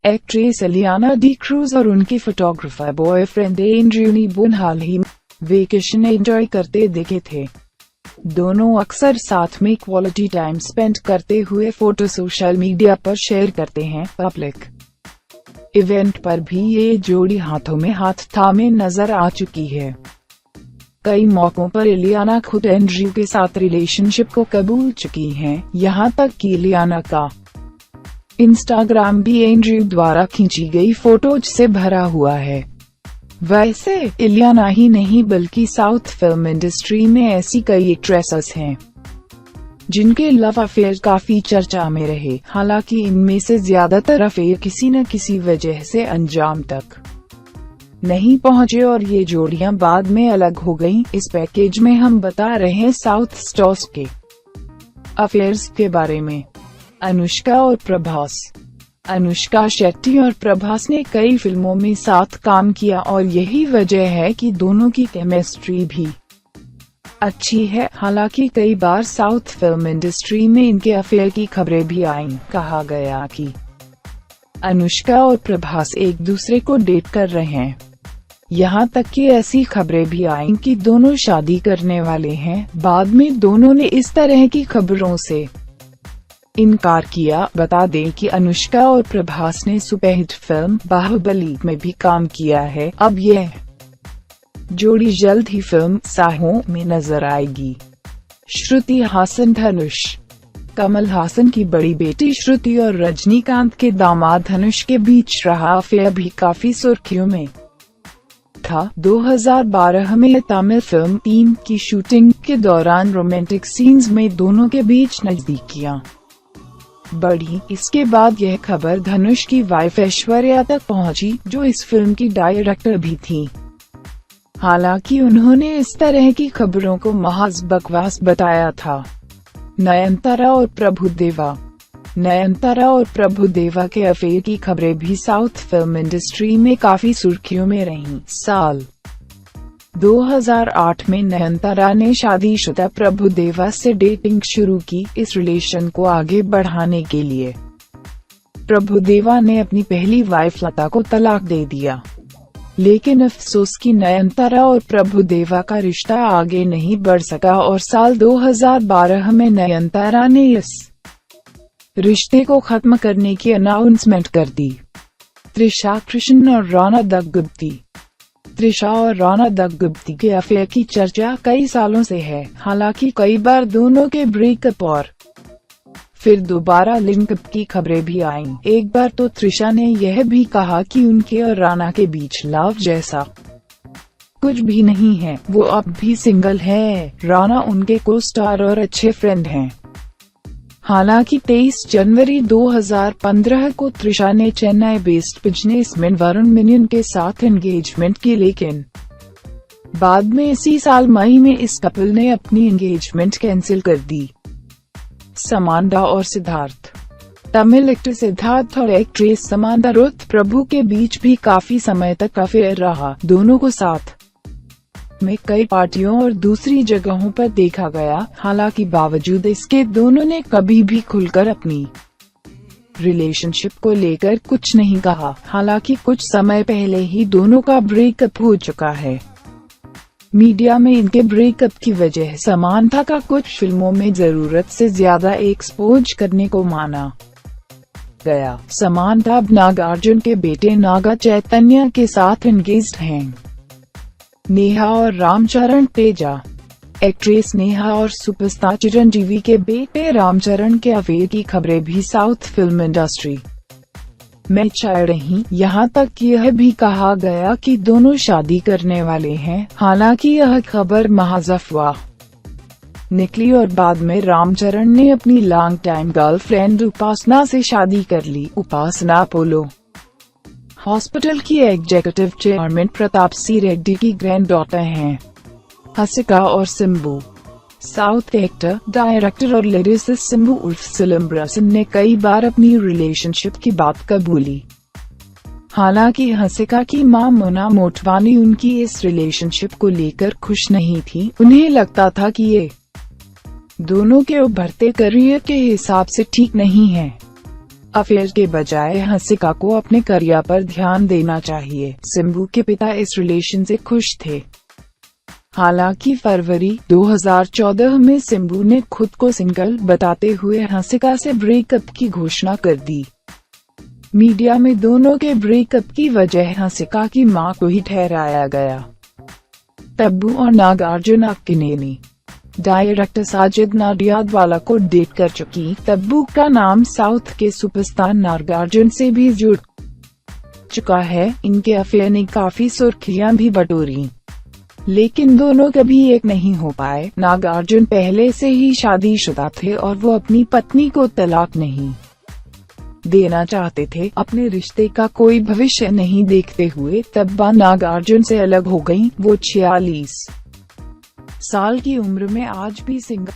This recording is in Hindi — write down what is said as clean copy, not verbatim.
एक्ट्रेस इलियाना डी क्रूज और उनके फोटोग्राफर बॉयफ्रेंड एंड्रयू नीबोन हाल ही में वेकेशन एंजॉय करते दिखे थे। दोनों अक्सर साथ में क्वालिटी टाइम स्पेंड करते हुए फोटो सोशल मीडिया पर शेयर करते हैं। पब्लिक इवेंट पर भी ये जोड़ी हाथों में हाथ थामे नजर आ चुकी है। कई मौकों पर इलियाना खुद एंड्रयू के साथ रिलेशनशिप को कबूल चुकी हैं, यहाँ तक कि इलियाना का इंस्टाग्राम भी एंड्रयू द्वारा खींची गई फोटोज से भरा हुआ है। वैसे इलियाना ही नहीं बल्कि साउथ फिल्म इंडस्ट्री में ऐसी कई एक्ट्रेसेस हैं जिनके लव अफेयर काफी चर्चा में रहे। हालांकि इनमें से ज्यादातर अफेयर किसी न किसी वजह से अंजाम तक नहीं पहुंचे और ये जोड़ियां बाद में अलग हो गईं। इस पैकेज में हम बता रहे हैं साउथ स्टार्स के अफेयर्स के बारे में। अनुष्का और प्रभास। अनुष्का शेट्टी और प्रभास ने कई फिल्मों में साथ काम किया और यही वजह है कि दोनों की केमिस्ट्री भी अच्छी है। हालांकि कई बार साउथ फिल्म इंडस्ट्री में इनके अफेयर की खबरें भी आईं। कहा गया कि अनुष्का और प्रभास एक दूसरे को डेट कर रहे हैं। यहाँ तक कि ऐसी खबरें भी आईं कि दोनों शादी करने वाले हैं। बाद में दोनों ने इस तरह की खबरों से इनकार किया। बता दें कि अनुष्का और प्रभास ने सुपरहिट फिल्म बाहुबली में भी काम किया है। अब यह जोड़ी जल्द ही फिल्म साहो में नजर आएगी। श्रुति हासन धनुष। कमल हासन की बड़ी बेटी श्रुति और रजनीकांत के दामाद धनुष के बीच रहा अफेयर भी काफी सुर्खियों में था। 2012 में तमिल फिल्म 3 की शूटिंग के दौरान रोमांटिक सीन्स में दोनों के बीच नजदीकियां बढ़ी। इसके बाद यह खबर धनुष की वाइफ ऐश्वर्या तक पहुंची, जो इस फिल्म की डायरेक्टर भी थी। हालांकि उन्होंने इस तरह की खबरों को महज बकवास बताया था। नयनतारा और प्रभुदेवा। नयनतारा और प्रभुदेवा के अफेयर की खबरें भी साउथ फिल्म इंडस्ट्री में काफी सुर्खियों में रहीं। साल 2008 में नयनतारा ने शादीशुदा प्रभुदेवा से डेटिंग शुरू की। इस रिलेशन को आगे बढ़ाने के लिए प्रभुदेवा ने अपनी पहली वाइफ लता को तलाक दे दिया, लेकिन अफसोस कि नयनतारा और प्रभुदेवा का रिश्ता आगे नहीं बढ़ सका और साल 2012 में नयनतारा ने इस रिश्ते को खत्म करने की अनाउंसमेंट कर दी। त्रिशा कृष्णन और राणा दग्गुप्ती। त्रिशा और राणा दग्गुप्ती के अफेयर की चर्चा कई सालों से है। हालांकि कई बार दोनों के ब्रेकअप और फिर दोबारा लिंकअप की खबरें भी आईं। एक बार तो त्रिशा ने यह भी कहा कि उनके और राणा के बीच लव जैसा कुछ भी नहीं है, वो अब भी सिंगल है। राणा उनके को स्टार और अच्छे फ्रेंड हैं। हालांकि 23 जनवरी 2015 को त्रिशा ने चेन्नई बेस्ड बिजनेसमैन वरुण मेनन के साथ एंगेजमेंट की, लेकिन बाद में इसी साल मई में इस कपल ने अपनी एंगेजमेंट कैंसिल कर दी। समांथा और सिद्धार्थ। तमिल एक्टर सिद्धार्थ और एक्ट्रेस समांथा रुथ प्रभु के बीच भी काफी समय तक अफेयर रहा। दोनों को साथ में कई पार्टियों और दूसरी जगहों पर देखा गया। हालांकि बावजूद इसके दोनों ने कभी भी खुलकर अपनी रिलेशनशिप को लेकर कुछ नहीं कहा। हालांकि कुछ समय पहले ही दोनों का ब्रेकअप हो चुका है। मीडिया में इनके ब्रेकअप की वजह समांथा का कुछ फिल्मों में जरूरत से ज्यादा एक्सपोज करने को माना गया। समांथा अब नागार्जुन के बेटे नागा चैतन्य के साथ एंगेज्ड हैं। नेहा और रामचरण तेजा। एक्ट्रेस नेहा और सुपरस्टार चिरंजीवी के बेटे रामचरण के अफेयर की खबरें भी साउथ फिल्म इंडस्ट्री में छाई रहीं। यहाँ तक कि यह भी कहा गया कि दोनों शादी करने वाले हैं। हालांकि यह खबर महज अफवाह निकली और बाद में रामचरण ने अपनी लॉन्ग टाइम गर्लफ्रेंड उपासना से शादी कर ली। उपासना अपोलो हॉस्पिटल की एग्जीक्यूटिव चेयरमैन प्रताप सी रेड्डी की ग्रैंड डॉटर हैं। हसिका और सिम्बू। साउथ एक्टर, डायरेक्टर और लिरिसिस्ट सिम्बू उर्फ सिलम्ब्रसन ने कई बार अपनी रिलेशनशिप की बात कबूली। हालांकि हसिका की मां मोना मोटवानी उनकी इस रिलेशनशिप को लेकर खुश नहीं थी। उन्हें लगता था कि ये दोनों के उभरते करियर के हिसाब से ठीक नहीं है। अफेयर के बजाय हंसिका को अपने करियर पर ध्यान देना चाहिए। सिंबू के पिता इस रिलेशन से खुश थे। हालांकि फरवरी 2014 में सिंबू ने खुद को सिंगल बताते हुए हंसिका से ब्रेकअप की घोषणा कर दी। मीडिया में दोनों के ब्रेकअप की वजह हंसिका की मां को ही ठहराया गया। तब्बू और नागार्जुन अक्किनेनी। डायरेक्टर साजिद नाडियादवाला को डेट कर चुकी तब्बू का नाम साउथ के सुपरस्टार नागार्जुन से भी जुड़ चुका है। इनके अफेयर ने काफी सुर्खियां भी बटोरी, लेकिन दोनों कभी एक नहीं हो पाए। नागार्जुन पहले से ही शादीशुदा थे और वो अपनी पत्नी को तलाक नहीं देना चाहते थे। अपने रिश्ते का कोई भविष्य नहीं देखते हुए तब्बा नागार्जुन से अलग हो गईं। वो 46 साल की उम्र में आज भी सिंगल